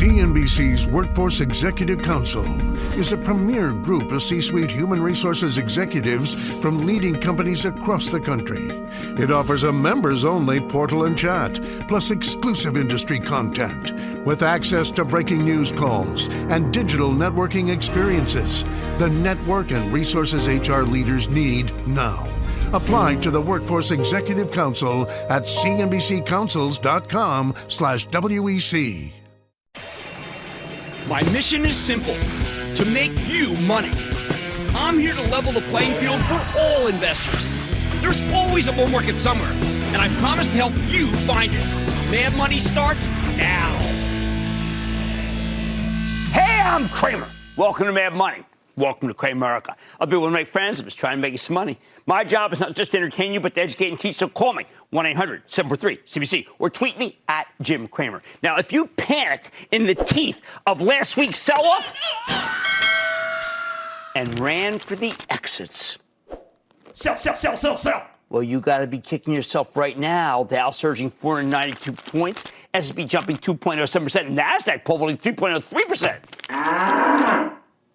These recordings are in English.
CNBC's Workforce Executive Council is a premier group of C-suite human resources executives from leading companies across the country. It offers a members-only portal and chat, plus exclusive industry content, with access to breaking news calls and digital networking experiences. The network and resources HR leaders need now. Apply to the Workforce Executive Council at cnbccouncils.com/WEC. My mission is simple, to make you money. I'm here to level the playing field for all investors. There's always a bull market somewhere, and I promise to help you find it. Mad Money starts now. Hey, I'm Cramer. Welcome to Mad Money. Welcome to Cramerica. I'll be one of my friends. I'm just trying to make you some money. My job is not just to entertain you, but to educate and teach. So call me, 1-800-743-CBC, or tweet me at Jim Cramer. Now, if you panicked in the teeth of last week's sell-off and ran for the exits, sell. Well, you got to be kicking yourself right now. Dow surging 492 points, S&P jumping 2.07%, NASDAQ pulling 3.03%.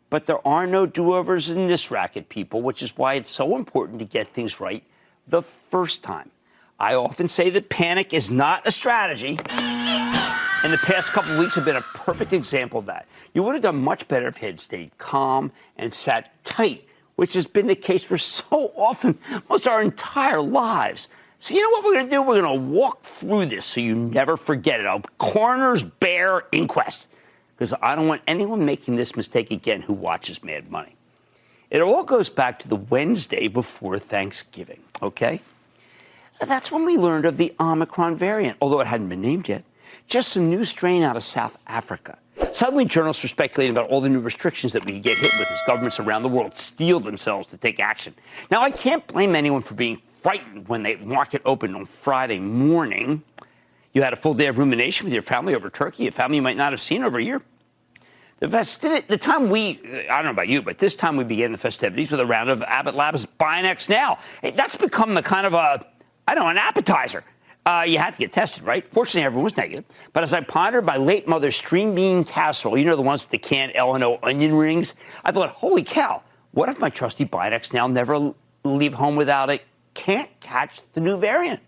But there are no do-overs in this racket, people, which is why it's so important to get things right the first time. I often say that panic is not a strategy, and the past couple of weeks have been a perfect example of that. You would have done much better if you had stayed calm and sat tight, which has been the case for so often, most of our entire lives. So you know what we're going to do? We're going to walk through this so you never forget it. A coroner's bear inquest. Because I don't want anyone making this mistake again who watches Mad Money. It all goes back to the Wednesday before Thanksgiving, okay? That's when we learned of the Omicron variant, although it hadn't been named yet. Just some new strain out of South Africa. Suddenly, journalists were speculating about all the new restrictions that we get hit with as governments around the world steel themselves to take action. Now, I can't blame anyone for being frightened when the market opened on Friday morning. You had a full day of rumination with your family over turkey, a family you might not have seen over a year. I don't know about you, but this time we began the festivities with a round of Abbott Labs Buy Next Now. Hey, that's become the kind of an appetizer. You had to get tested, right? Fortunately, everyone was negative. But as I pondered my late mother's string bean casserole, you know, the ones with the canned L&O onion rings, I thought, holy cow, what if my trusty Buy Next Now never leave home without it? Can't catch the new variant.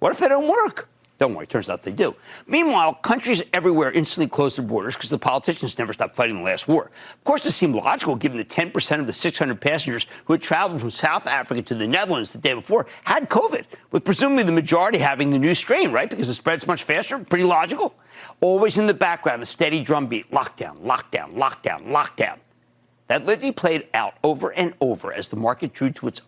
What if they don't work? Don't worry, turns out they do. Meanwhile, countries everywhere instantly closed their borders because the politicians never stopped fighting the last war. Of course, this seemed logical given that 10% of the 600 passengers who had traveled from South Africa to the Netherlands the day before had COVID, with presumably the majority having the new strain, right? Because it spreads much faster. Pretty logical. Always in the background, a steady drumbeat. Lockdown, lockdown, lockdown, lockdown. That litany played out over and over as the market drew to its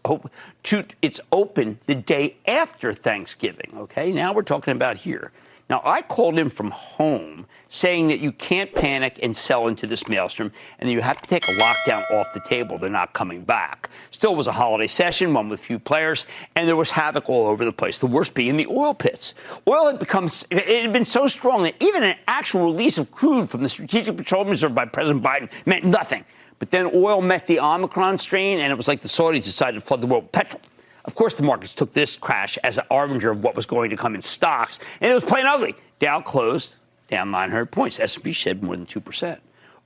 open the day after Thanksgiving, okay? Now we're talking about here. Now, I called in from home saying that you can't panic and sell into this maelstrom and that you have to take a lockdown off the table. They're not coming back. Still was a holiday session, one with few players, and there was havoc all over the place, the worst being the oil pits. Oil had been so strong that even an actual release of crude from the Strategic Petroleum Reserve by President Biden meant nothing. But then oil met the Omicron strain, and it was like the Saudis decided to flood the world with petrol. Of course, the markets took this crash as an harbinger of what was going to come in stocks, and it was plain ugly. Dow closed down 900 points. S&P shed more than 2%.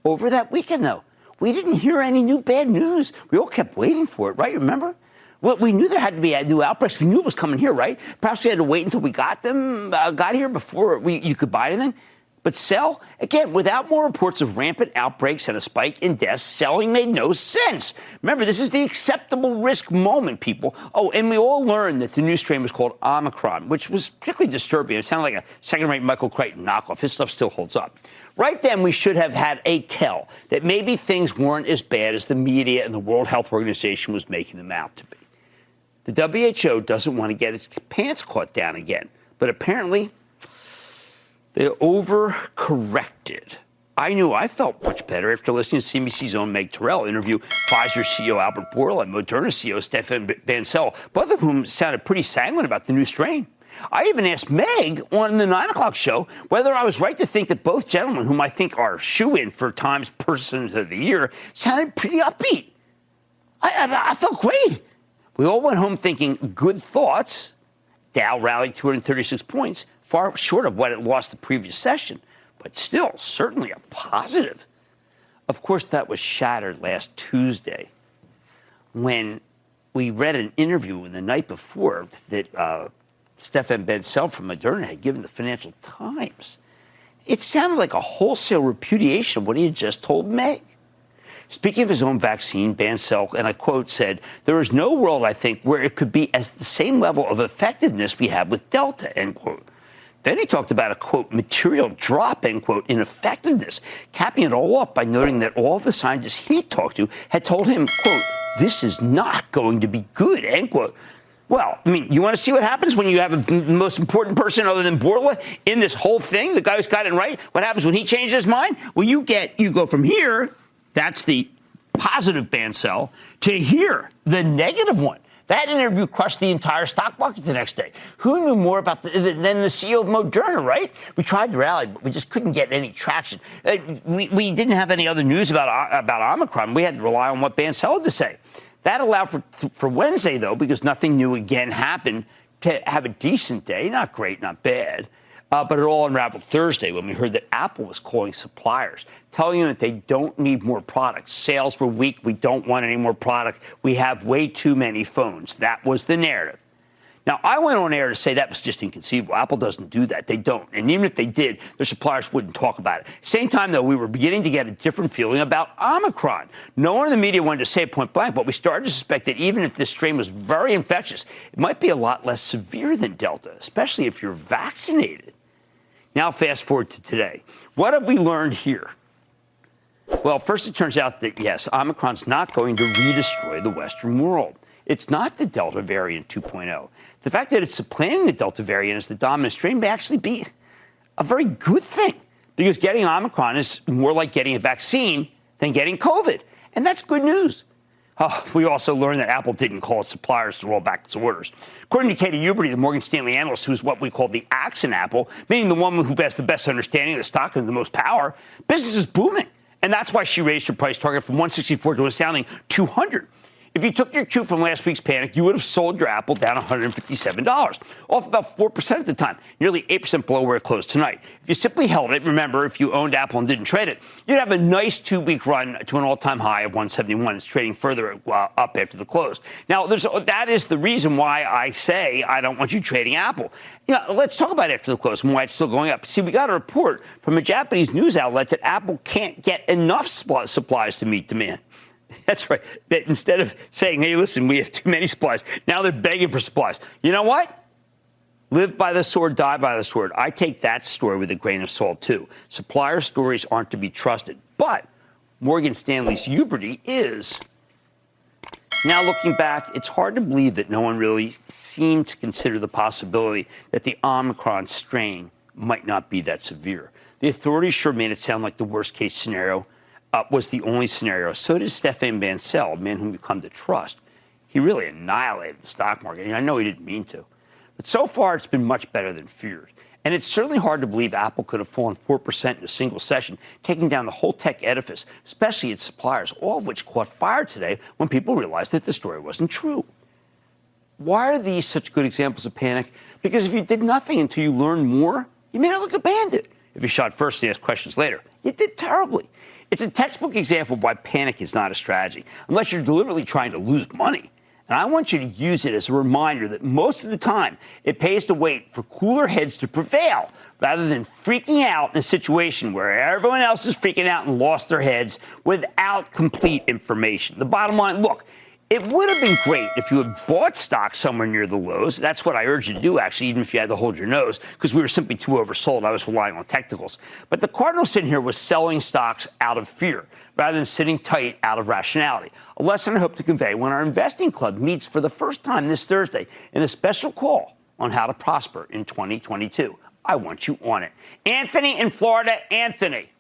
Over that weekend, though, we didn't hear any new bad news. We all kept waiting for it, right? Remember? Well, we knew there had to be new outbreaks. We knew it was coming here, right? Perhaps we had to wait until we got here before you could buy anything. But sell? Again, without more reports of rampant outbreaks and a spike in deaths, selling made no sense. Remember, this is the acceptable risk moment, people. Oh, and we all learned that the new strain was called Omicron, which was particularly disturbing. It sounded like a second-rate Michael Crichton knockoff. His stuff still holds up. Right then, we should have had a tell that maybe things weren't as bad as the media and the World Health Organization was making them out to be. The WHO doesn't want to get its pants caught down again, but apparently they overcorrected. I felt much better after listening to CNBC's own Meg Terrell interview Pfizer CEO Albert Bourla and Moderna CEO Stefan Bancel, both of whom sounded pretty sanguine about the new strain. I even asked Meg on the 9 o'clock show whether I was right to think that both gentlemen, whom I think are shoo-in for Times Persons of the Year, sounded pretty upbeat. I felt great. We all went home thinking good thoughts. Dow rallied 236 points, far short of what it lost the previous session. but still certainly a positive. Of course, that was shattered last Tuesday when we read an interview the night before that Stefan Bancel from Moderna had given the Financial Times. It sounded like a wholesale repudiation of what he had just told Meg. Speaking of his own vaccine, Bancel, and I quote, said, "There is no world, I think, where it could be at the same level of effectiveness we have with Delta," end quote. Then he talked about a, quote, material drop, end quote, in effectiveness, capping it all off by noting that all the scientists he talked to had told him, quote, "This is not going to be good," end quote. Well, I mean, you want to see what happens when you have the most important person other than Borla in this whole thing, the guy who's got it right? What happens when he changes his mind? Well, you go from here, that's the positive Bancel, to here, the negative one. That interview crushed the entire stock market the next day. Who knew more about than the CEO of Moderna, right? We tried to rally, but we just couldn't get any traction. We didn't have any other news about Omicron. We had to rely on what Bancel had to say. That allowed for Wednesday, though, because nothing new again happened, to have a decent day. Not great, not bad. But it all unraveled Thursday when we heard that Apple was calling suppliers, telling them that they don't need more products. Sales were weak. We don't want any more product. We have way too many phones. That was the narrative. Now, I went on air to say that was just inconceivable. Apple doesn't do that. They don't. And even if they did, their suppliers wouldn't talk about it. Same time, though, we were beginning to get a different feeling about Omicron. No one in the media wanted to say it point blank, but we started to suspect that even if this strain was very infectious, it might be a lot less severe than Delta, especially if you're vaccinated. Now, fast forward to today. What have we learned here? Well, first, it turns out that, yes, Omicron's not going to redestroy the Western world. It's not the Delta variant 2.0. The fact that it's supplanting the Delta variant as the dominant strain may actually be a very good thing, because getting Omicron is more like getting a vaccine than getting COVID. And that's good news. We also learned that Apple didn't call its suppliers to roll back its orders. According to Katie Huberty, the Morgan Stanley analyst, who's what we call the axe in Apple, meaning the woman who has the best understanding of the stock and the most power, business is booming. And that's why she raised her price target from 164 to an astounding 200. If you took your cue from last week's panic, you would have sold your Apple down $157, off about 4% at the time, nearly 8% below where it closed tonight. If you simply held it, remember, if you owned Apple and didn't trade it, you'd have a nice 2-week run to an all-time high of 171. It's trading further up after the close. Now, that is the reason why I say I don't want you trading Apple. Let's talk about it after the close and why it's still going up. See, we got a report from a Japanese news outlet that Apple can't get enough supplies to meet demand. That's right. That instead of saying, hey, listen, we have too many supplies, now they're begging for supplies. You know what? Live by the sword, die by the sword. I take that story with a grain of salt, too. Supplier stories aren't to be trusted. But Morgan Stanley's Huberty is. Now, looking back, it's hard to believe that no one really seemed to consider the possibility that the Omicron strain might not be that severe. The authorities sure made it sound like the worst-case scenario was the only scenario. So did Stefan Bancel, a man whom we've come to trust. He really annihilated the stock market. And I know he didn't mean to. But so far, it's been much better than feared. And it's certainly hard to believe Apple could have fallen 4% in a single session, taking down the whole tech edifice, especially its suppliers, all of which caught fire today when people realized that the story wasn't true. Why are these such good examples of panic? Because if you did nothing until you learned more, you may not look a bandit. If you shot first and asked questions later, you did terribly. It's a textbook example of why panic is not a strategy, unless you're deliberately trying to lose money. And I want you to use it as a reminder that most of the time it pays to wait for cooler heads to prevail rather than freaking out in a situation where everyone else is freaking out and lost their heads without complete information. The bottom line, look, it would have been great if you had bought stock somewhere near the lows. That's what I urge you to do, actually, even if you had to hold your nose, because we were simply too oversold. I was relying on technicals. But the cardinal sin here was selling stocks out of fear rather than sitting tight out of rationality. A lesson I hope to convey when our investing club meets for the first time this Thursday in a special call on how to prosper in 2022. I want you on it. Anthony in Florida. Anthony.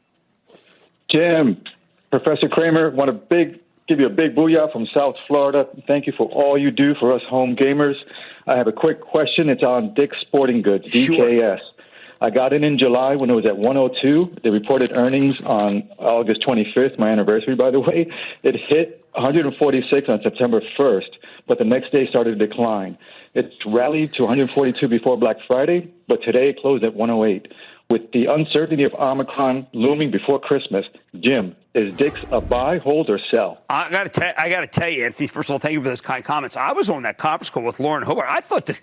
Jim, Professor Cramer, want to give you a big booyah from South Florida. Thank you for all you do for us home gamers. I have a quick question. It's on Dick's Sporting Goods, DKS. Sure. I got in July when it was at 102. They reported earnings on August 25th, my anniversary, by the way. It hit 146 on September 1st, but the next day started to decline. It rallied to 142 before Black Friday, but today it closed at 108. With the uncertainty of Omicron looming before Christmas, Jim, is Dick's a buy, hold, or sell? I got to tell you, Anthony. First of all, thank you for those kind comments. I was on that conference call with Lauren Hobart. I thought it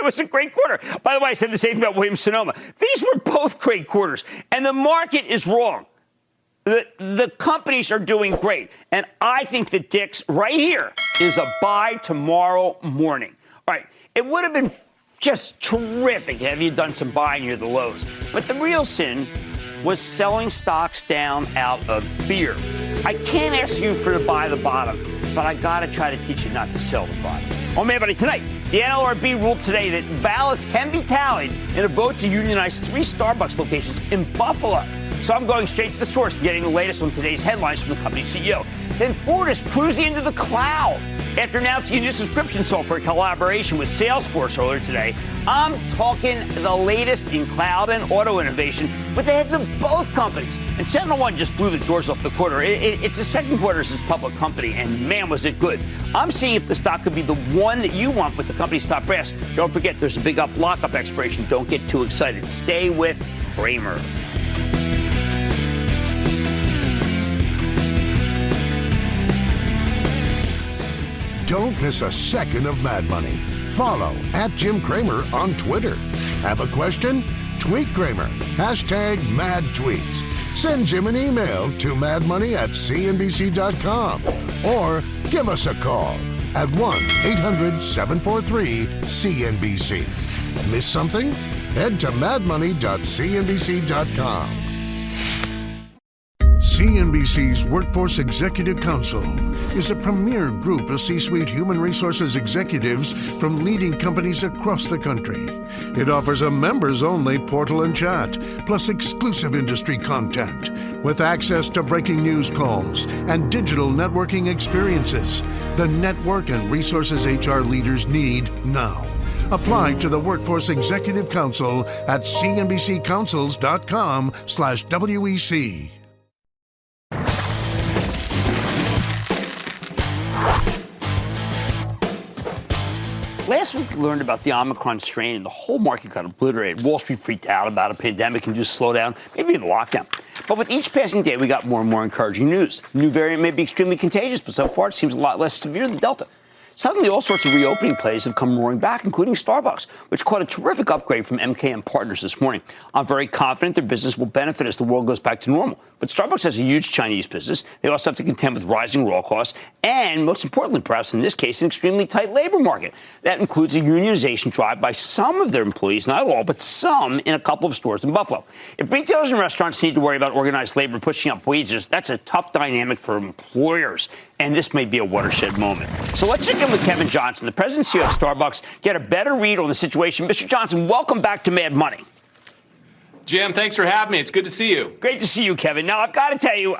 was a great quarter. By the way, I said the same thing about Williams-Sonoma. These were both great quarters, and the market is wrong. The companies are doing great, and I think that Dick's right here is a buy tomorrow morning. All right, it would have been just terrific have you done some buying near the lows. But the real sin was selling stocks down out of fear. I can't ask you to buy the bottom, but I got to try to teach you not to sell the bottom. On Mad Money tonight, the NLRB ruled today that ballots can be tallied in a vote to unionize 3 Starbucks locations in Buffalo. So I'm going straight to the source and getting the latest on today's headlines from the company's CEO. Then Ford is cruising into the cloud after announcing a new subscription software collaboration with Salesforce earlier today. I'm talking the latest in cloud and auto innovation with the heads of both companies. And SentinelOne just blew the doors off the quarter. It's the second quarter as a public company, and man, was it good. I'm seeing if the stock could be the one that you want with the company's top brass. Don't forget, there's a big lockup expiration. Don't get too excited. Stay with Cramer. Don't miss a second of Mad Money. Follow @Jim Cramer on Twitter. Have a question? Tweet Cramer. #MadTweets. Send Jim an email to madmoney@cnbc.com or give us a call at 1-800-743-CNBC. Miss something? Head to madmoney.cnbc.com. CNBC's Workforce Executive Council is a premier group of C-suite human resources executives from leading companies across the country. It offers a members-only portal and chat, plus exclusive industry content, with access to breaking news calls and digital networking experiences. The network and resources HR leaders need now. Apply to the Workforce Executive Council at cnbccouncils.com/WEC. Last week, we learned about the Omicron strain, and the whole market got obliterated. Wall Street freaked out about a pandemic-induced slowdown, maybe even a lockdown. But with each passing day, we got more and more encouraging news. The new variant may be extremely contagious, but so far it seems a lot less severe than Delta. Suddenly, all sorts of reopening plays have come roaring back, including Starbucks, which caught a terrific upgrade from MKM Partners this morning. I'm very confident their business will benefit as the world goes back to normal. But Starbucks has a huge Chinese business. They also have to contend with rising raw costs and, most importantly, perhaps in this case, an extremely tight labor market. That includes a unionization drive by some of their employees, not all, but some in a couple of stores in Buffalo. If retailers and restaurants need to worry about organized labor pushing up wages, that's a tough dynamic for employers. And this may be a watershed moment. So let's check in with Kevin Johnson, the president and CEO of Starbucks, get a better read on the situation. Mr. Johnson, welcome back to Mad Money. Jim, thanks for having me. It's good to see you. Great to see you, Kevin. Now, I've got to tell you,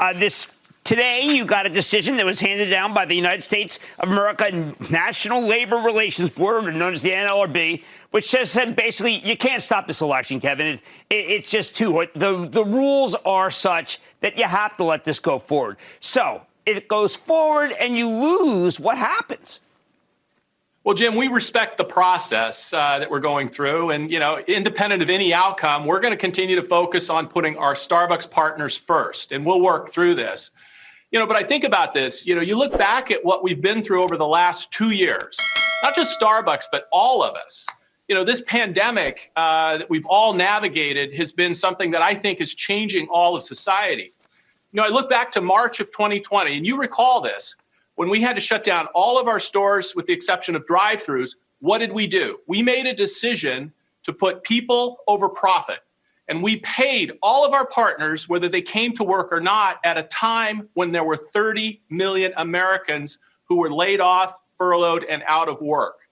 today you got a decision that was handed down by the United States of America National Labor Relations Board, known as the NLRB, which said basically you can't stop this election, Kevin. It's just too hard. The rules are such that you have to let this go forward. So if it goes forward and you lose, what happens? Well, Jim, we respect the process that we're going through. And, independent of any outcome, we're going to continue to focus on putting our Starbucks partners first. And we'll work through this. But I think about this, you look back at what we've been through over the last 2 years, not just Starbucks, but all of us. This pandemic that we've all navigated has been something that I think is changing all of society. I look back to March of 2020, and you recall this. When we had to shut down all of our stores with the exception of drive-thrus, what did we do? We made a decision to put people over profit. And we paid all of our partners, whether they came to work or not, at a time when there were 30 million Americans who were laid off, furloughed, and out of work.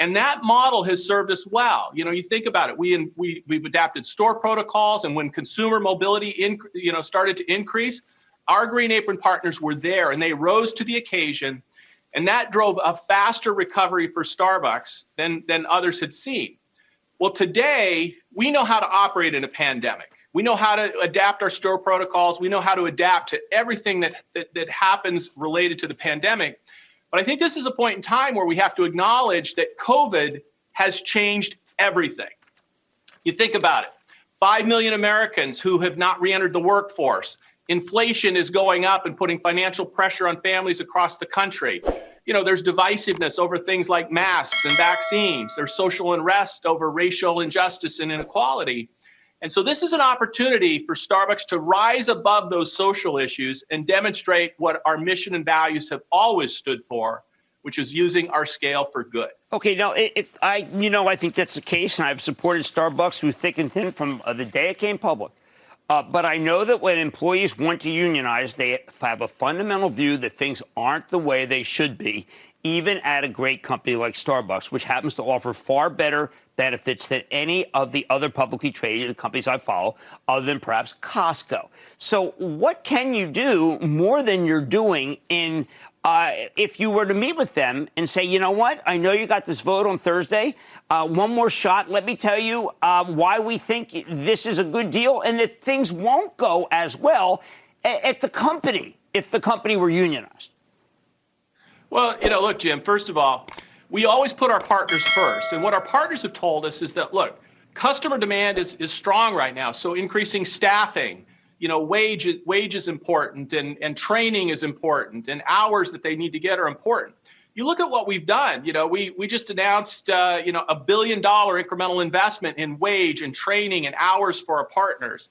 And that model has served us well. You think about it. We've adapted store protocols, and when consumer mobility started to increase, our Green Apron partners were there, and they rose to the occasion, and that drove a faster recovery for Starbucks than others had seen. Well, today, we know how to operate in a pandemic. We know how to adapt our store protocols. We know how to adapt to everything that happens related to the pandemic. But I think this is a point in time where we have to acknowledge that COVID has changed everything. You think about it. 5 million Americans who have not re-entered the workforce. Inflation is going up and putting financial pressure on families across the country. There's divisiveness over things like masks and vaccines. There's social unrest over racial injustice and inequality. And so this is an opportunity for Starbucks to rise above those social issues and demonstrate what our mission and values have always stood for, which is using our scale for good. Okay, now, I think that's the case, and I've supported Starbucks through thick and thin from the day it came public. But I know that when employees want to unionize, they have a fundamental view that things aren't the way they should be, even at a great company like Starbucks, which happens to offer far better benefits than any of the other publicly traded companies I follow, other than perhaps Costco. So what can you do more than you're doing if you were to meet with them and say, you know what, I know you got this vote on Thursday. One more shot. Let me tell you why we think this is a good deal and that things won't go as well at the company if the company were unionized. Well, look, Jim, first of all, we always put our partners first. And what our partners have told us is that, look, customer demand is strong right now. So increasing staffing, wage is important and training is important and hours that they need to get are important. You look at what we've done. We just announced, $1 billion incremental investment in wage and training and hours for our partners.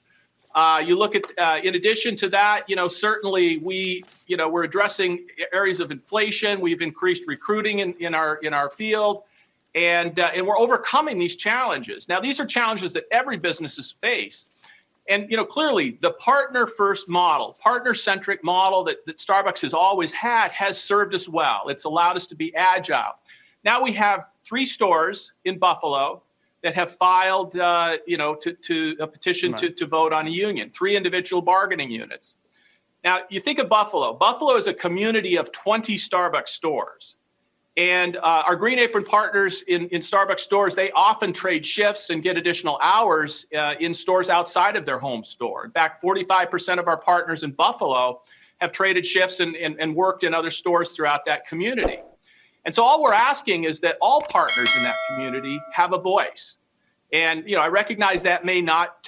You look at, in addition to that, certainly we're addressing areas of inflation. We've increased recruiting in our field, and we're overcoming these challenges. Now, these are challenges that every business has faced. And, clearly the partner-first model, partner-centric model that Starbucks has always had has served us well. It's allowed us to be agile. Now we have 3 stores in Buffalo that have filed, to a petition to vote on a union, 3 individual bargaining units. Now, you think of Buffalo. Buffalo is a community of 20 Starbucks stores. And our Green Apron partners in Starbucks stores, they often trade shifts and get additional hours in stores outside of their home store. In fact, 45% of our partners in Buffalo have traded shifts and worked in other stores throughout that community. And so all we're asking is that all partners in that community have a voice. And I recognize that may not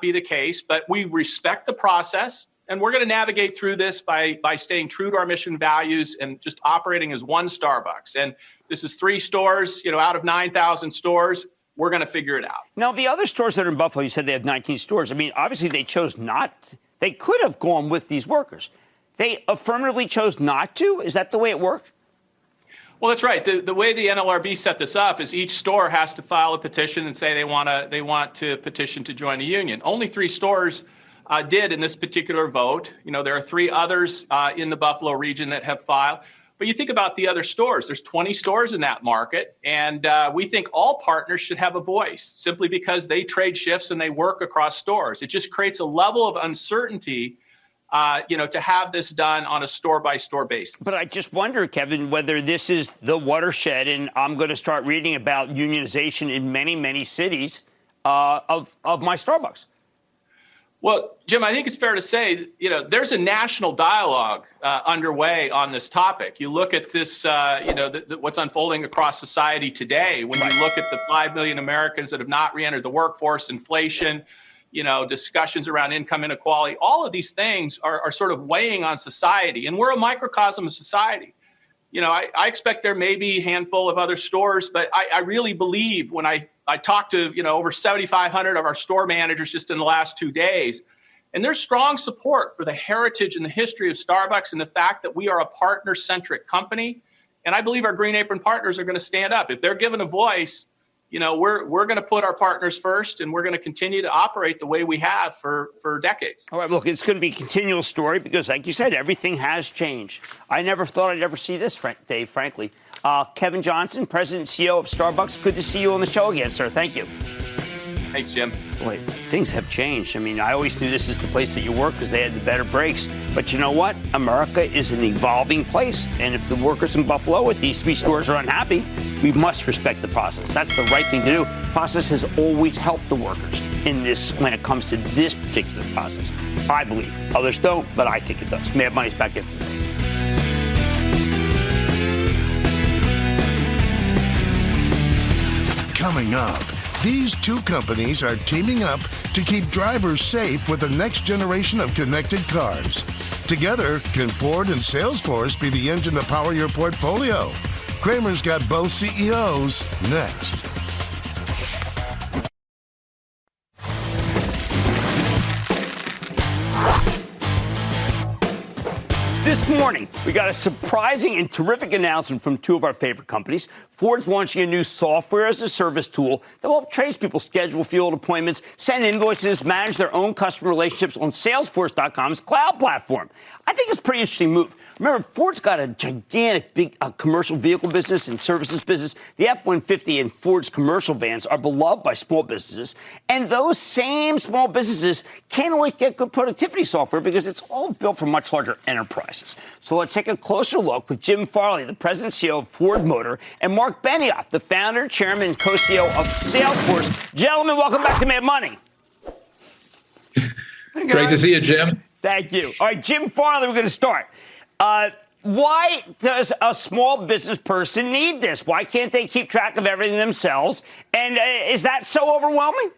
be the case, but we respect the process. And we're going to navigate through this by staying true to our mission values and just operating as one Starbucks. And this is 3 stores, out of 9,000 stores. We're going to figure it out. Now, the other stores that are in Buffalo, you said they have 19 stores. I mean, obviously they chose not. They could have gone with these workers. They affirmatively chose not to. Is that the way it worked? Well, that's right. The way the NLRB set this up is each store has to file a petition and say they want to petition to join a union. Only 3 stores did in this particular vote. There are 3 others in the Buffalo region that have filed. But you think about the other stores. There's 20 stores in that market, and we think all partners should have a voice simply because they trade shifts and they work across stores. It just creates a level of uncertainty, to have this done on a store-by-store basis. But I just wonder, Kevin, whether this is the watershed, and I'm going to start reading about unionization in many, many cities of my Starbucks. Well, Jim, I think it's fair to say, there's a national dialogue underway on this topic. You look at this, what's unfolding across society today. When you look at the 5 million Americans that have not re-entered the workforce, inflation, discussions around income inequality, all of these things are sort of weighing on society. And we're a microcosm of society. I expect there may be a handful of other stores, but I really believe when I talked to, over 7,500 of our store managers just in the last 2 days, and there's strong support for the heritage and the history of Starbucks and the fact that we are a partner-centric company. And I believe our Green Apron partners are going to stand up. If they're given a voice, we're going to put our partners first, and we're going to continue to operate the way we have for decades. All right, look, it's going to be a continual story because, like you said, everything has changed. I never thought I'd ever see this, Dave, frankly. Kevin Johnson, President and CEO of Starbucks, good to see you on the show again, sir. Thank you. Thanks, Jim. Boy, things have changed. I mean, I always knew this is the place that you work because they had the better breaks. But you know what? America is an evolving place. And if the workers in Buffalo at these 3 stores are unhappy, we must respect the process. That's the right thing to do. Process has always helped the workers in this when it comes to this particular process. I believe. Others don't, but I think it does. Mad Money's back in. Coming up, These two companies are teaming up to keep drivers safe with the next generation of connected cars. Together, can Ford and Salesforce be the engine to power your portfolio? Cramer's got both CEOs next. This morning, we got a surprising and terrific announcement from two of our favorite companies. Ford's launching a new software-as-a-service tool that will help tradespeople schedule field appointments, send invoices, manage their own customer relationships on Salesforce.com's cloud platform. I think it's a pretty interesting move. Remember, Ford's got a gigantic, big commercial vehicle business and services business. The F-150 and Ford's commercial vans are beloved by small businesses. And those same small businesses can't always get good productivity software because it's all built for much larger enterprises. So let's take a closer look with Jim Farley, the president and CEO of Ford Motor, and Mark Benioff, the founder, chairman, and co-CEO of Salesforce. Gentlemen, welcome back to Mad Money. Great to see you, Jim. Thank you. All right, Jim Farley, we're going to start. Why does a small business person need this? Why can't they keep track of everything themselves? And is that so overwhelming?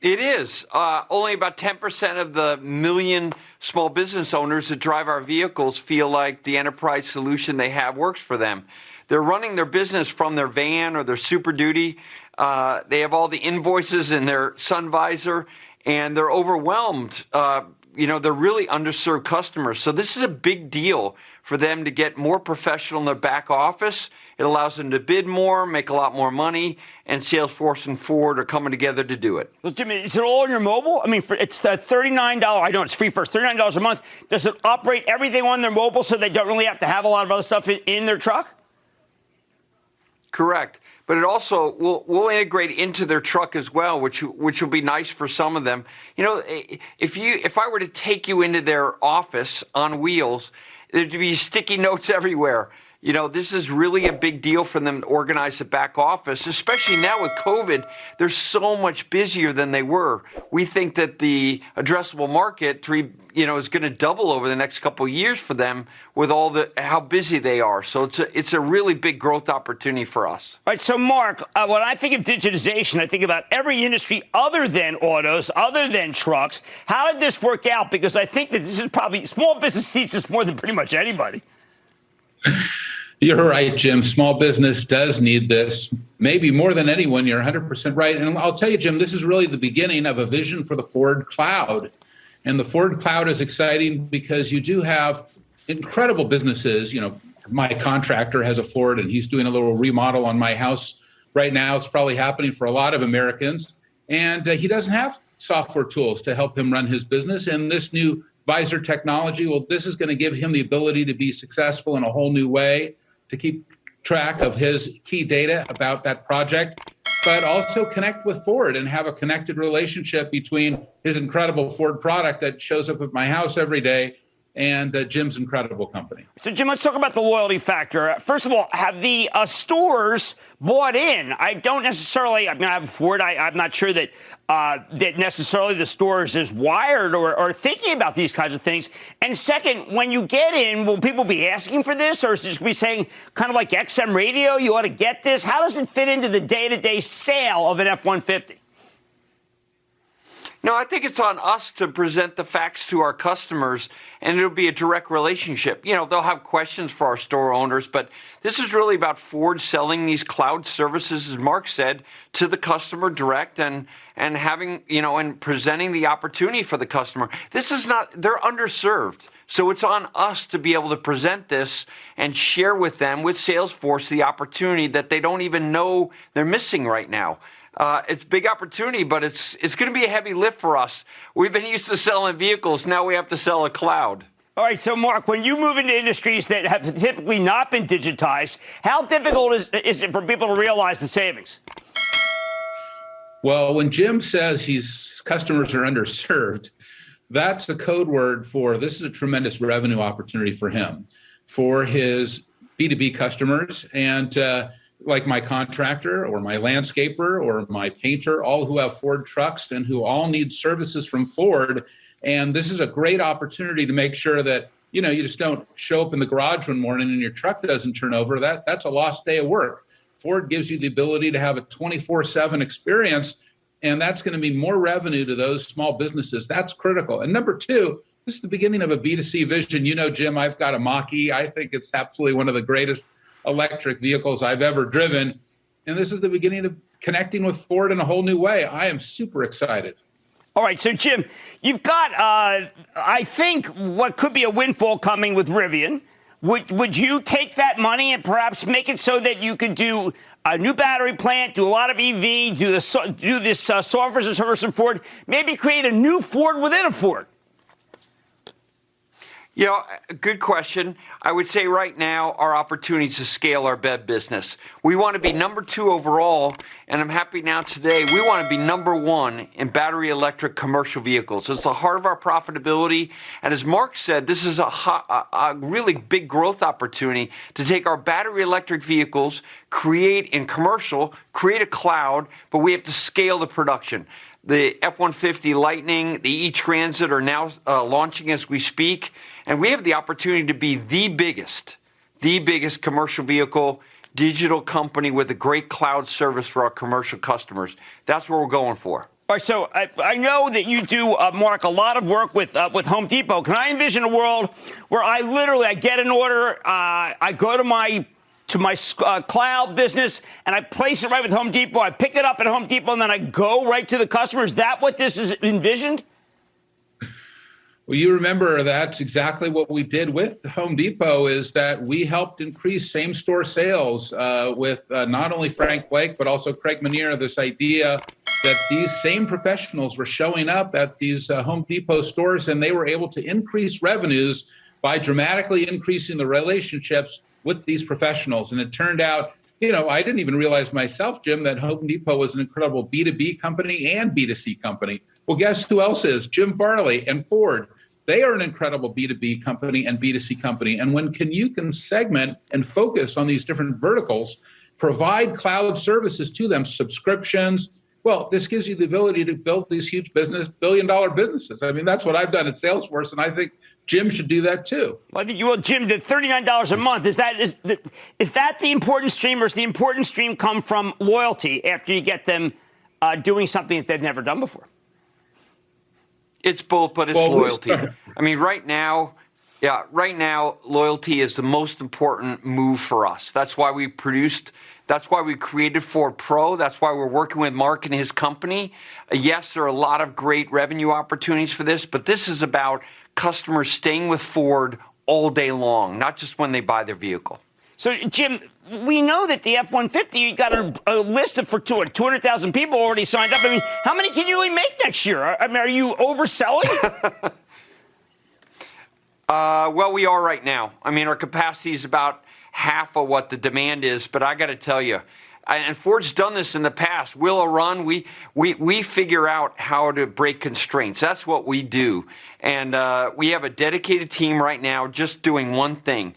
It is. Only about 10% of the million small business owners that drive our vehicles feel like the enterprise solution they have works for them. They're running their business from their van or their Super Duty. They have all the invoices in their sun visor, and they're overwhelmed. They're really underserved customers. So this is a big deal for them to get more professional in their back office. It allows them to bid more, make a lot more money, and Salesforce and Ford are coming together to do it. Well, Jimmy, is it all on your mobile? I mean, it's the $39. I know it's free first, $39 a month. Does it operate everything on their mobile so they don't really have to have a lot of other stuff in their truck? Correct. But it also will integrate into their truck as well, which will be nice for some of them. You know, if I were to take you into their office on wheels, there'd be sticky notes everywhere. You know, this is really a big deal for them to organize the back office, especially now with COVID. They're so much busier than they were. We think that the addressable market, is going to double over the next couple of years for them with how busy they are. So it's a really big growth opportunity for us. All right. So, Mark, when I think of digitization, I think about every industry other than autos, other than trucks. How did this work out? Because I think that this is probably small business needs this more than pretty much anybody. You're right, Jim. Small business does need this, maybe more than anyone. You're 100% right. And I'll tell you, Jim, this is really the beginning of a vision for the Ford Cloud. And the Ford Cloud is exciting because you do have incredible businesses. You know, my contractor has a Ford, and he's doing a little remodel on my house right now. It's probably happening for a lot of Americans. And he doesn't have software tools to help him run his business. And this new Visor technology, well, this is going to give him the ability to be successful in a whole new way, to keep track of his key data about that project, but also connect with Ford and have a connected relationship between his incredible Ford product that shows up at my house every day and Jim's incredible company. So, Jim, let's talk about the loyalty factor. First of all, have the stores bought in? I don't necessarily, I have a Ford. I'm not sure that that necessarily the stores is wired or thinking about these kinds of things. And second, when you get in, will people be asking for this? Or is it just be saying, kind of like XM radio, you ought to get this? How does it fit into the day-to-day sale of an F-150? No, I think it's on us to present the facts to our customers, and it'll be a direct relationship. You know, they'll have questions for our store owners, but this is really about Ford selling these cloud services, as Mark said, to the customer direct and having, and presenting the opportunity for the customer. This is not, they're underserved. So it's on us to be able to present this and share with them, with Salesforce, the opportunity that they don't even know they're missing right now. It's a big opportunity, but it's going to be a heavy lift for us. We've been used to selling vehicles. Now we have to sell a cloud. All right. So, Mark, when you move into industries that have typically not been digitized, how difficult is it for people to realize the savings? Well, when Jim says his customers are underserved, that's the code word for this is a tremendous revenue opportunity for him, for his B2B customers, and like my contractor or my landscaper or my painter, all who have Ford trucks and who all need services from Ford. And this is a great opportunity to make sure that, you just don't show up in the garage one morning and your truck doesn't turn over. That's a lost day of work. Ford gives you the ability to have a 24/7 experience, and that's going to be more revenue to those small businesses. That's critical. And number two, this is the beginning of a B2C vision. You know, Jim, I've got a Mach-E. I think it's absolutely one of the greatest electric vehicles I've ever driven. And this is the beginning of connecting with Ford in a whole new way. I am super excited. All right, so Jim, you've got, I think, what could be a windfall coming with Rivian. Would you take that money and perhaps make it so that you could do a new battery plant, do a lot of EV, do this software as a service in Ford, maybe create a new Ford within a Ford? Yeah, good question. I would say right now our opportunities to scale our BEV business. We want to be number 2 overall, and I'm happy now today we want to be number 1 in battery electric commercial vehicles. It's the heart of our profitability, and as Mark said, this is a really big growth opportunity to take our battery electric vehicles, create a cloud, but we have to scale the production. The F-150 Lightning, the E-Transit are now launching as we speak. And we have the opportunity to be the biggest commercial vehicle digital company with a great cloud service for our commercial customers. That's what we're going for. All right, so I know that you do, Mark, a lot of work with Home Depot. Can I envision a world where I get an order, I go to my cloud business, and I place it right with Home Depot. I pick it up at Home Depot, and then I go right to the customer. Is that what this is envisioned? Well, you remember that's exactly what we did with Home Depot, is that we helped increase same-store sales with not only Frank Blake, but also Craig Manier, this idea that these same professionals were showing up at these Home Depot stores, and they were able to increase revenues by dramatically increasing the relationships with these professionals. And it turned out, I didn't even realize myself, Jim, that Home Depot was an incredible B2B company and B2C company. Well, guess who else is? Jim Farley and Ford. They are an incredible B2B company and B2C company. And when you can segment and focus on these different verticals, provide cloud services to them, subscriptions, well, this gives you the ability to build these huge billion-dollar businesses. I mean, that's what I've done at Salesforce, and I think Jim should do that too. Well, Jim, the $39 a month, is that the important stream, or does the important stream come from loyalty after you get them doing something that they've never done before? It's both, but it's loyalty. I mean, right now, loyalty is the most important move for us. That's why we created Ford Pro. That's why we're working with Mark and his company. Yes, there are a lot of great revenue opportunities for this, but this is about customers staying with Ford all day long, not just when they buy their vehicle. So, Jim, we know that the F-150, you got a list of 200,000 people already signed up. I mean, how many can you really make next year? I mean, are you overselling? Well, we are right now. I mean, our capacity is about half of what the demand is, but I got to tell you, and Ford's done this in the past. We'll run. We figure out how to break constraints. That's what we do, and we have a dedicated team right now just doing one thing: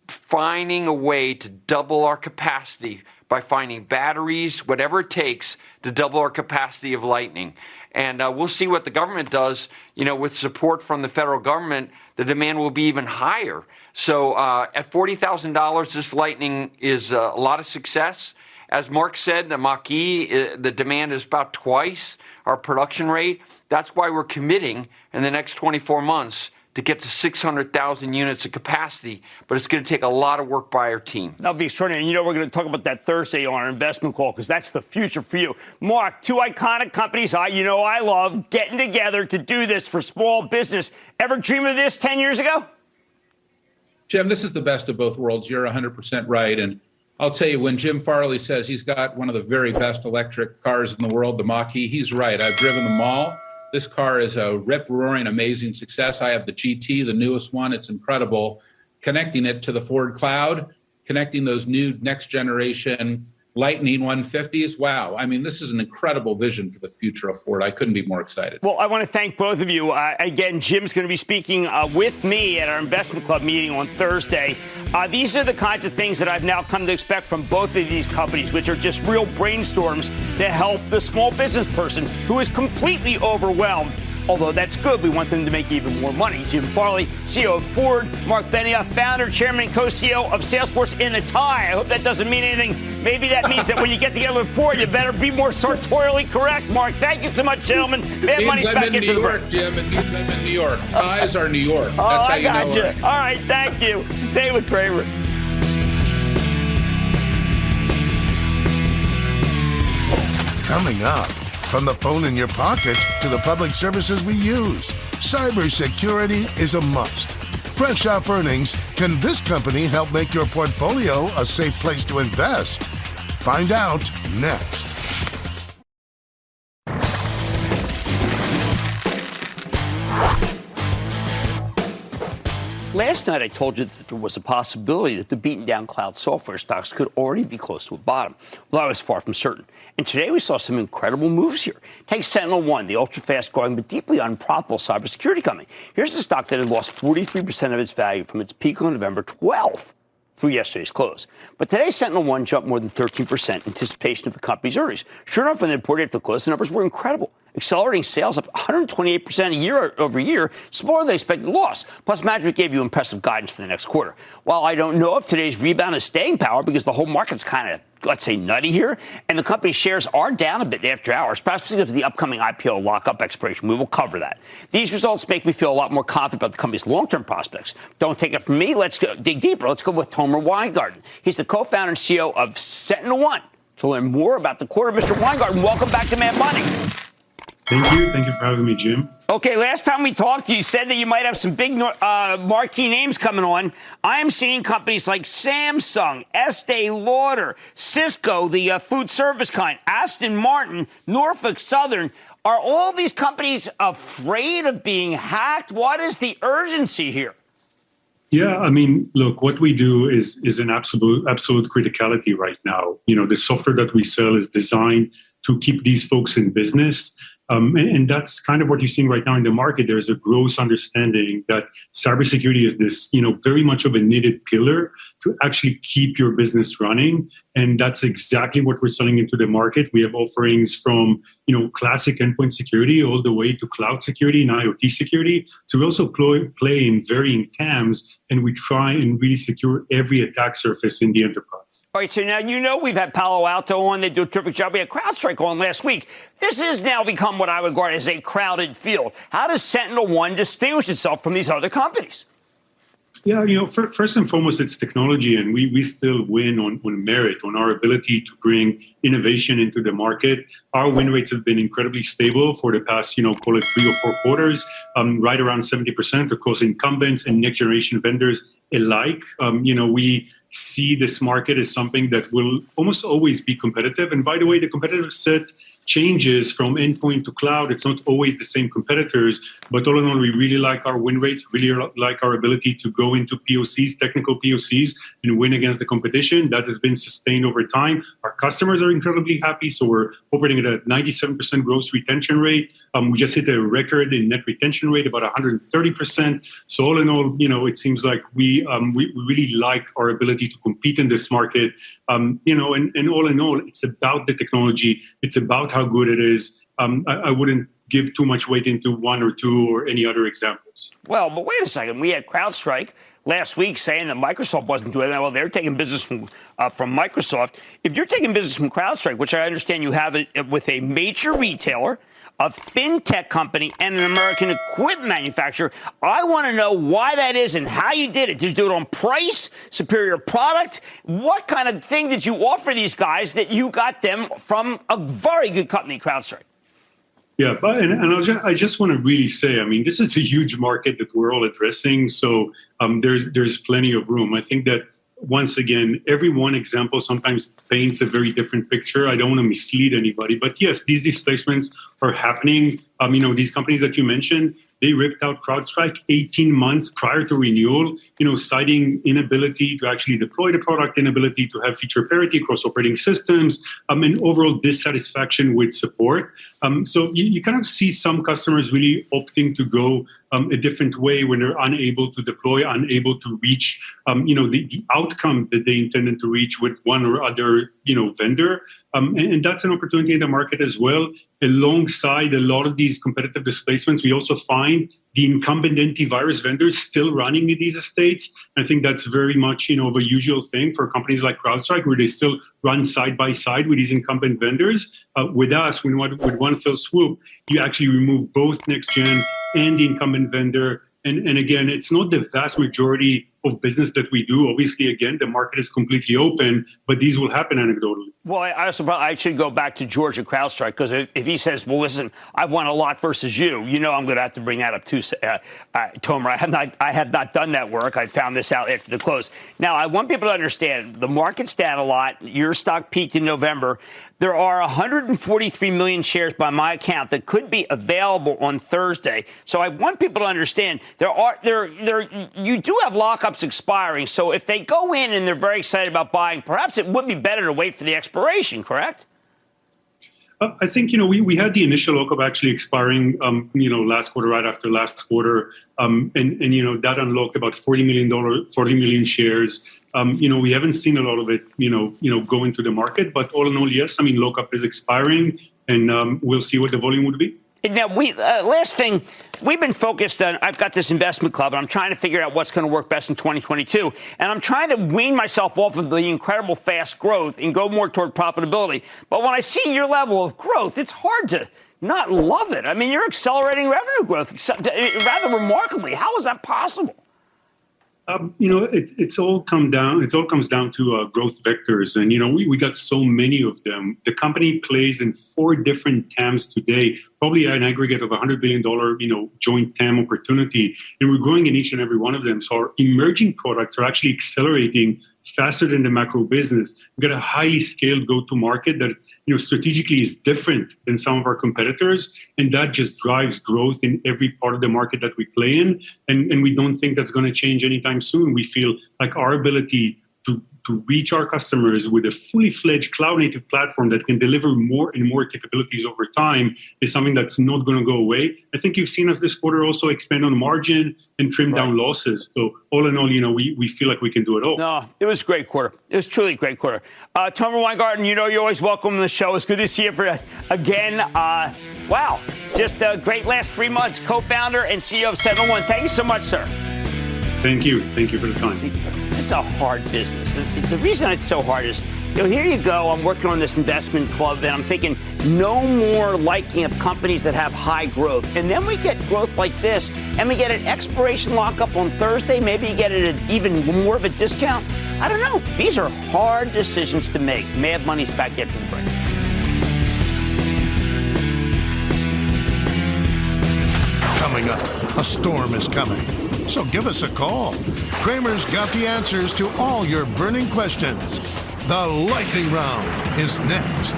finding a way to double our capacity by finding batteries, whatever it takes, to double our capacity of Lightning. And we'll see what the government does. With support from the federal government, the demand will be even higher. So at $40,000, this Lightning is a lot of success. As Mark said, the Mach-E, the demand is about twice our production rate. That's why we're committing in the next 24 months to get to 600,000 units of capacity, but it's going to take a lot of work by our team. That'll be extraordinary. And we're going to talk about that Thursday on our investment call, because that's the future for you. Mark, two iconic companies I love getting together to do this for small business. Ever dream of this 10 years ago? Jim, this is the best of both worlds. You're 100% right. And I'll tell you, when Jim Farley says he's got one of the very best electric cars in the world, the Mach-E, he's right. I've driven them all. This car is a rip-roaring, amazing success. I have the GT, the newest one. It's incredible. Connecting it to the Ford Cloud, connecting those new next-generation Lightning 150s. Wow. I mean, this is an incredible vision for the future of Ford. I couldn't be more excited. Well, I want to thank both of you. Again, Jim's going to be speaking with me at our investment club meeting on Thursday. These are the kinds of things that I've now come to expect from both of these companies, which are just real brainstorms to help the small business person who is completely overwhelmed Although that's good, we want them to make even more money. Jim Farley, CEO of Ford, Mark Benioff, founder, chairman, and co-CEO of Salesforce in a tie. I hope that doesn't mean anything. Maybe that means that when you get together with Ford, you better be more sartorially correct. Mark, thank you so much, gentlemen. Mad Money's back into the break. Jim, it means I'm in New York. Ties are New York. Oh, That's how I got you. know. All right, thank you. Stay with Cramer. Coming up, from the phone in your pocket to the public services we use, cybersecurity is a must. Fresh off earnings, can this company help make your portfolio a safe place to invest? Find out next. Last night, I told you that there was a possibility that the beaten-down cloud software stocks could already be close to a bottom. Well, I was far from certain. And today, we saw some incredible moves here. Take SentinelOne, the ultra-fast-growing but deeply unprofitable cybersecurity company. Here's a stock that had lost 43% of its value from its peak on November 12th through yesterday's close. But today, SentinelOne jumped more than 13% in anticipation of the company's earnings. Sure enough, when they reported after the close, the numbers were incredible. Accelerating sales up 128% a year over year, smaller than expected loss. Plus, management gave you impressive guidance for the next quarter. While I don't know if today's rebound is staying power because the whole market's kind of, let's say, nutty here, and the company's shares are down a bit after hours, perhaps because of the upcoming IPO lockup expiration. We will cover that. These results make me feel a lot more confident about the company's long-term prospects. Don't take it from me. Let's go dig deeper. Let's go with Tomer Weingarten. He's the co-founder and CEO of SentinelOne. To learn more about the quarter, Mr. Weingarten, welcome back to Mad Money. Thank you. Thank you for having me, Jim. Okay, last time we talked, you said that you might have some big marquee names coming on. I am seeing companies like Samsung, Estee Lauder, Cisco, the food service kind, Aston Martin, Norfolk Southern. Are all these companies afraid of being hacked? What is the urgency here? Yeah, I mean, look, what we do is an absolute criticality right now. You know, the software that we sell is designed to keep these folks in business. And that's kind of what you're seeing right now in the market. There's a gross understanding that cybersecurity is this, very much of a needed pillar to actually keep your business running. And that's exactly what we're selling into the market. We have offerings from, classic endpoint security all the way to cloud security and IoT security. So we also play in varying CAMs, and we try and really secure every attack surface in the enterprise. All right, so now we've had Palo Alto on. They do a terrific job. We had CrowdStrike on last week. This has now become what I would regard as a crowded field. How does SentinelOne distinguish itself from these other companies? Yeah, first and foremost, it's technology, and we still win on merit, on our ability to bring innovation into the market. Our win rates have been incredibly stable for the past, call it 3 or 4 quarters, right around 70% across incumbents and next-generation vendors alike. We see this market as something that will almost always be competitive. And by the way, the competitive set changes from endpoint to cloud. It's not always the same competitors, but all in all, we really like our win rates, really like our ability to go into POCs, technical POCs, and win against the competition. That has been sustained over time. Our customers are incredibly happy, so we're operating at a 97% gross retention rate. We just hit a record in net retention rate, about 130%. So all in all, it seems like we really like our ability to compete in this market. And all in all, it's about the technology. It's about how good it is. I wouldn't give too much weight into one or two or any other examples. Well, but wait a second. We had CrowdStrike last week saying that Microsoft wasn't doing that. Well, they're taking business from Microsoft. If you're taking business from CrowdStrike, which I understand you have it with a major retailer, a fintech company, and an American equipment manufacturer, I want to know why that is and how you did it. Did you do it on price, superior product? What kind of thing did you offer these guys that you got them from a very good company, CrowdStrike? Yeah, I just want to really say, I mean, this is a huge market that we're all addressing, so there's plenty of room. I think that, once again, every one example sometimes paints a very different picture. I don't want to mislead anybody, but yes, these displacements are happening. These companies that you mentioned, they ripped out CrowdStrike 18 months prior to renewal, citing inability to actually deploy the product, inability to have feature parity across operating systems, and overall dissatisfaction with support. So you kind of see some customers really opting to go a different way when they're unable to deploy, unable to reach, the outcome that they intended to reach with one or other, vendor. And that's an opportunity in the market as well. Alongside a lot of these competitive displacements, we also find the incumbent antivirus vendors still running in these estates. I think that's very much, of a usual thing for companies like CrowdStrike, where they still run side by side with these incumbent vendors. With us, with one fell swoop, you actually remove both next gen and the incumbent vendor. And again, it's not the vast majority of business that we do. Obviously, again, the market is completely open, but these will happen anecdotally. Well, I should go back to George at CrowdStrike, because if he says, well, listen, I've won a lot versus you, I'm going to have to bring that up too, Tomer. I have not done that work. I found this out after the close. Now, I want people to understand the market's down a lot. Your stock peaked in November. There are 143 million shares by my account that could be available on Thursday. So I want people to understand you do have lockups expiring. So if they go in and they're very excited about buying, perhaps it would be better to wait for the expiration, correct? I think, we had the initial lockup actually expiring, last quarter, right after last quarter. And that unlocked about $40 million shares. We haven't seen a lot of it, go into the market. But all in all, yes, lockup is expiring, and we'll see what the volume would be. Now, last thing, we've been focused on, I've got this investment club, and I'm trying to figure out what's going to work best in 2022. And I'm trying to wean myself off of the incredible fast growth and go more toward profitability. But when I see your level of growth, it's hard to not love it. You're accelerating revenue growth rather remarkably. How is that possible? It all comes down to growth vectors, and we got so many of them. The company plays in 4 different TAMs today, probably an aggregate of $100 billion, joint TAM opportunity, and we're growing in each and every one of them. So our emerging products are actually accelerating faster than the macro business. We've got a highly scaled go-to-market that, strategically is different than some of our competitors, and that just drives growth in every part of the market that we play in. And we don't think that's going to change anytime soon. We feel like our ability to reach our customers with a fully fledged cloud-native platform that can deliver more and more capabilities over time is something that's not going to go away. I think you've seen us this quarter also expand on margin and trim down losses. So all in all, we feel like we can do it all. No, it was a great quarter. It was truly a great quarter. Tomer Weingarten, you're always welcome on the show. It's good to see you again. Wow, just a great last 3 months. Co-founder and CEO of 701. Thank you so much, sir. Thank you. Thank you for the time. This is a hard business. The reason it's so hard is, here you go. I'm working on this investment club, and I'm thinking no more liking of companies that have high growth. And then we get growth like this, and we get an expiration lockup on Thursday. Maybe you get it at even more of a discount. I don't know. These are hard decisions to make. Mad Money's back after the break. Coming up, a storm is coming. So give us a call. Cramer's got the answers to all your burning questions. The lightning round is next.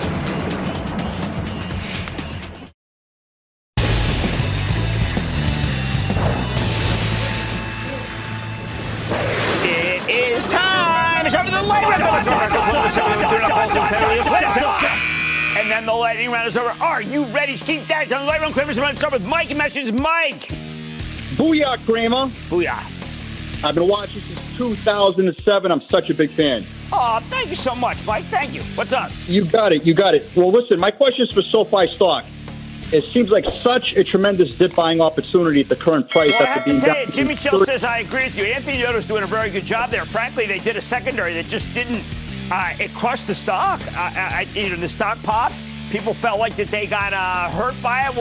It is time. It's time for the lightning round. And then the lightning round is over. Are you ready? Keep that. The lightning round. Cramer's going to start with Mike. And message Mike. Booyah, Cramer. Booyah. I've been watching since 2007. I'm such a big fan. Oh, thank you so much, Mike. Thank you. What's up? You got it. Well, listen, my question is for SoFi stock. It seems like such a tremendous dip buying opportunity at the current price. Well, I have to tell you, Jimmy Chill says I agree with you. Anthony Yoder's doing a very good job there. Frankly, they did a secondary that just didn't. It crushed the stock. The stock popped. People felt like that they got hurt by it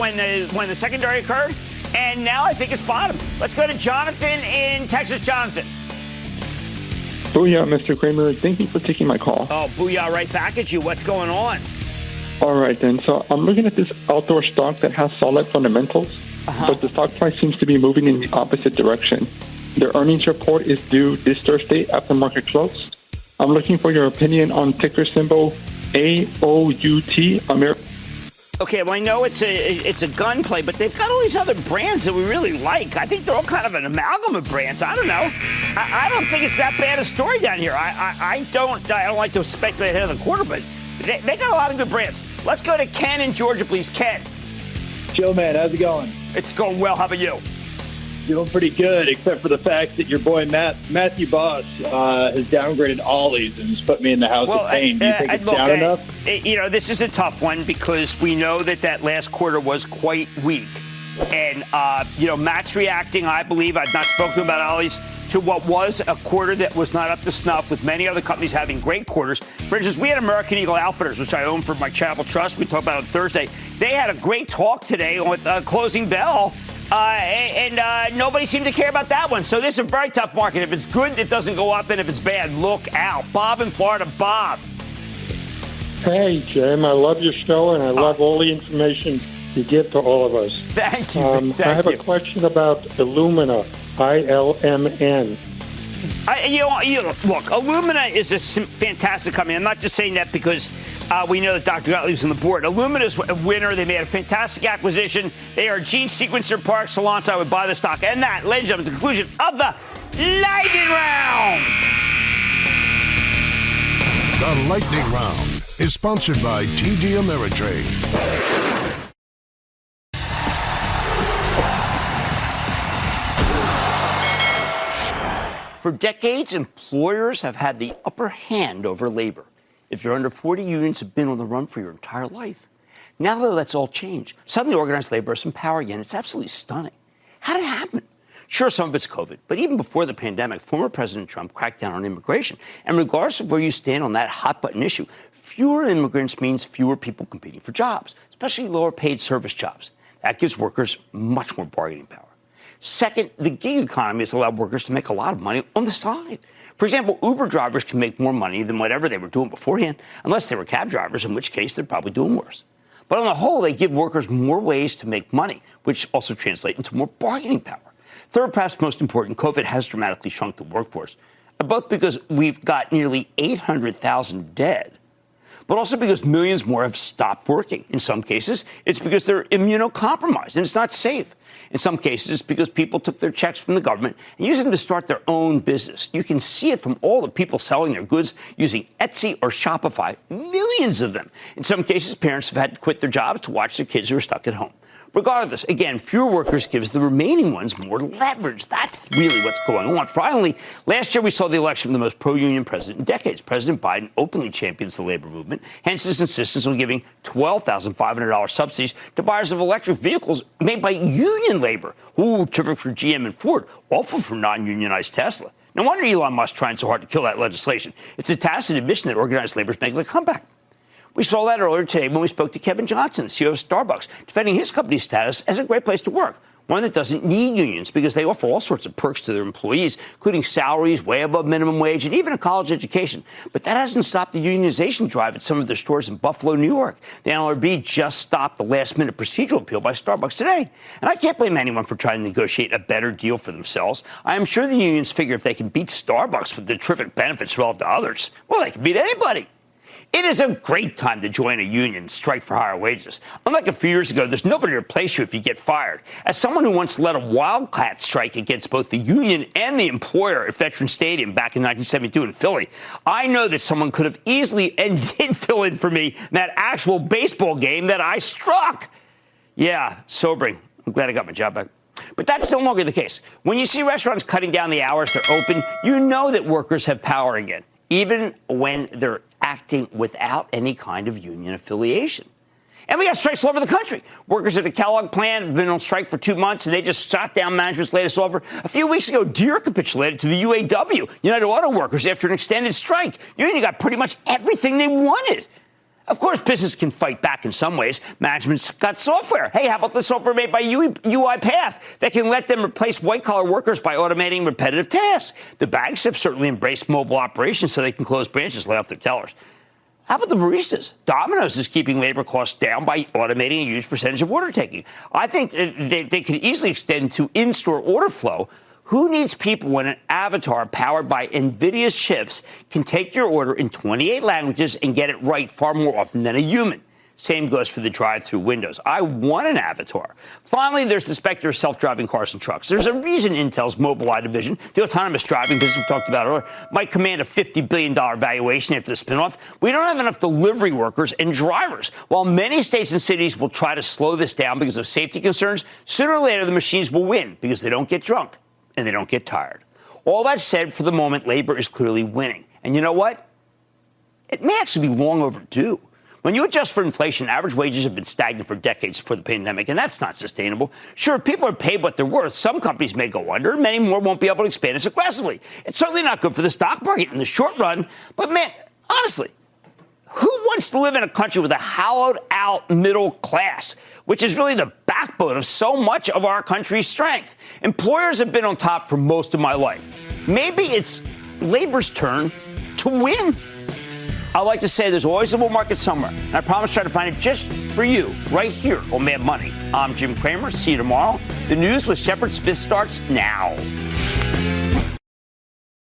when the secondary occurred. And now I think it's bottom. Let's go to Jonathan in Texas. Jonathan. Booyah, Mr. Cramer. Thank you for taking my call. Oh, booyah, right back at you. What's going on? All right, then. So I'm looking at this outdoor stock that has solid fundamentals, but the stock price seems to be moving in the opposite direction. Their earnings report is due this Thursday after market close. I'm looking for your opinion on ticker symbol AOUT, American. Okay, well, I know it's a gun play, but they've got all these other brands that we really like. I think they're all kind of an amalgam of brands. I don't know. I don't think it's that bad a story down here. I don't like to speculate ahead of the quarter, but they got a lot of good brands. Let's go to Ken in Georgia, please. Ken. Joe, man, how's it going? It's going well. How about you? Doing pretty good, except for the fact that your boy Matthew Boss has downgraded Ollie's and just put me in the house of pain. Do you think it's down enough? This is a tough one because we know that last quarter was quite weak. And, Matt's reacting, I believe, I've not spoken about Ollie's, to what was a quarter that was not up to snuff, with many other companies having great quarters. For instance, we had American Eagle Outfitters, which I own for my charitable trust. We talked about it on Thursday. They had a great talk today with closing bell. And nobody seemed to care about that one. So this is a very tough market. If it's good, it doesn't go up. And if it's bad, look out. Bob in Florida. Bob. Hey, Jim. I love your show, and I love all the information you give to all of us. Thank you. I have a question about Illumina, ILMN. Look, Illumina is a fantastic company. I'm not just saying that because we know that Dr. Gottlieb's on the board. Illumina is a winner. They made a fantastic acquisition. They are a gene sequencer par excellence. I would buy the stock. And that, ladies and gentlemen, is the conclusion of the Lightning Round. The Lightning Round is sponsored by TD Ameritrade. For decades, employers have had the upper hand over labor. If you're under 40, unions have been on the run for your entire life. Now, though, that's all changed. Suddenly, organized labor has some power again. It's absolutely stunning. How did it happen? Sure, some of it's COVID, but even before the pandemic, former President Trump cracked down on immigration. And regardless of where you stand on that hot-button issue, fewer immigrants means fewer people competing for jobs, especially lower-paid service jobs. That gives workers much more bargaining power. Second, the gig economy has allowed workers to make a lot of money on the side. For example, Uber drivers can make more money than whatever they were doing beforehand, unless they were cab drivers, in which case they're probably doing worse. But on the whole, they give workers more ways to make money, which also translate into more bargaining power. Third, perhaps most important, COVID has dramatically shrunk the workforce, both because we've got nearly 800,000 dead, but also because millions more have stopped working. In some cases, it's because they're immunocompromised and it's not safe. In some cases, it's because people took their checks from the government and used them to start their own business. You can see it from all the people selling their goods using Etsy or Shopify, millions of them. In some cases, parents have had to quit their jobs to watch their kids who are stuck at home. Regardless, again, fewer workers gives the remaining ones more leverage. That's really what's going on. Finally, last year we saw the election of the most pro-union president in decades. President Biden openly champions the labor movement, hence his insistence on giving $12,500 subsidies to buyers of electric vehicles made by union labor. Ooh, terrific for GM and Ford, awful for non-unionized Tesla. No wonder Elon Musk trying so hard to kill that legislation. It's a tacit admission that organized labor is making a comeback. We saw that earlier today when we spoke to Kevin Johnson, CEO of Starbucks, defending his company's status as a great place to work, one that doesn't need unions because they offer all sorts of perks to their employees, including salaries way above minimum wage and even a college education. But that hasn't stopped the unionization drive at some of their stores in Buffalo, New York. The NLRB just stopped the last-minute procedural appeal by Starbucks today. And I can't blame anyone for trying to negotiate a better deal for themselves. I am sure the unions figure if they can beat Starbucks with the terrific benefits relative to others, well, they can beat anybody. It is a great time to join a union and strike for higher wages. Unlike a few years ago, there's nobody to replace you if you get fired. As someone who once led a wildcat strike against both the union and the employer at Veterans Stadium back in 1972 in Philly, I know that someone could have easily and did fill in for me in that actual baseball game that I struck. Yeah, sobering. I'm glad I got my job back. But that's no longer the case. When you see restaurants cutting down the hours they're open, you know that workers have power again, even when they're acting without any kind of union affiliation. And we got strikes all over the country. Workers at a Kellogg plant have been on strike for 2 months, and they just shot down management's latest offer. A few weeks ago, Deere capitulated to the UAW, United Auto Workers, after an extended strike. Union got pretty much everything they wanted. Of course, business can fight back in some ways. Management's got software. Hey, how about the software made by UiPath that can let them replace white-collar workers by automating repetitive tasks? The banks have certainly embraced mobile operations so they can close branches, lay off their tellers. How about the baristas? Domino's is keeping labor costs down by automating a huge percentage of order taking. I think they could easily extend to in-store order flow. Who needs people when an avatar powered by NVIDIA's chips can take your order in 28 languages and get it right far more often than a human? Same goes for the drive-through windows. I want an Avatar. Finally, there's the specter of self-driving cars and trucks. There's a reason Intel's Mobileye division, the autonomous driving business we talked about earlier, might command a $50 billion valuation after the spinoff. We don't have enough delivery workers and drivers. While many states and cities will try to slow this down because of safety concerns, sooner or later the machines will win because they don't get drunk and they don't get tired. All that said, for the moment, labor is clearly winning. And you know what? It may actually be long overdue. When you adjust for inflation, average wages have been stagnant for decades before the pandemic, and that's not sustainable. Sure, if people are paid what they're worth, some companies may go under, many more won't be able to expand as aggressively. It's certainly not good for the stock market in the short run, but man, honestly, who wants to live in a country with a hollowed-out middle class, which is really the backbone of so much of our country's strength? Employers have been on top for most of my life. Maybe it's labor's turn to win. I like to say there's always a bull market somewhere, and I promise to try to find it just for you right here on Mad Money. I'm Jim Cramer. See you tomorrow. The news with Shepard Smith starts now.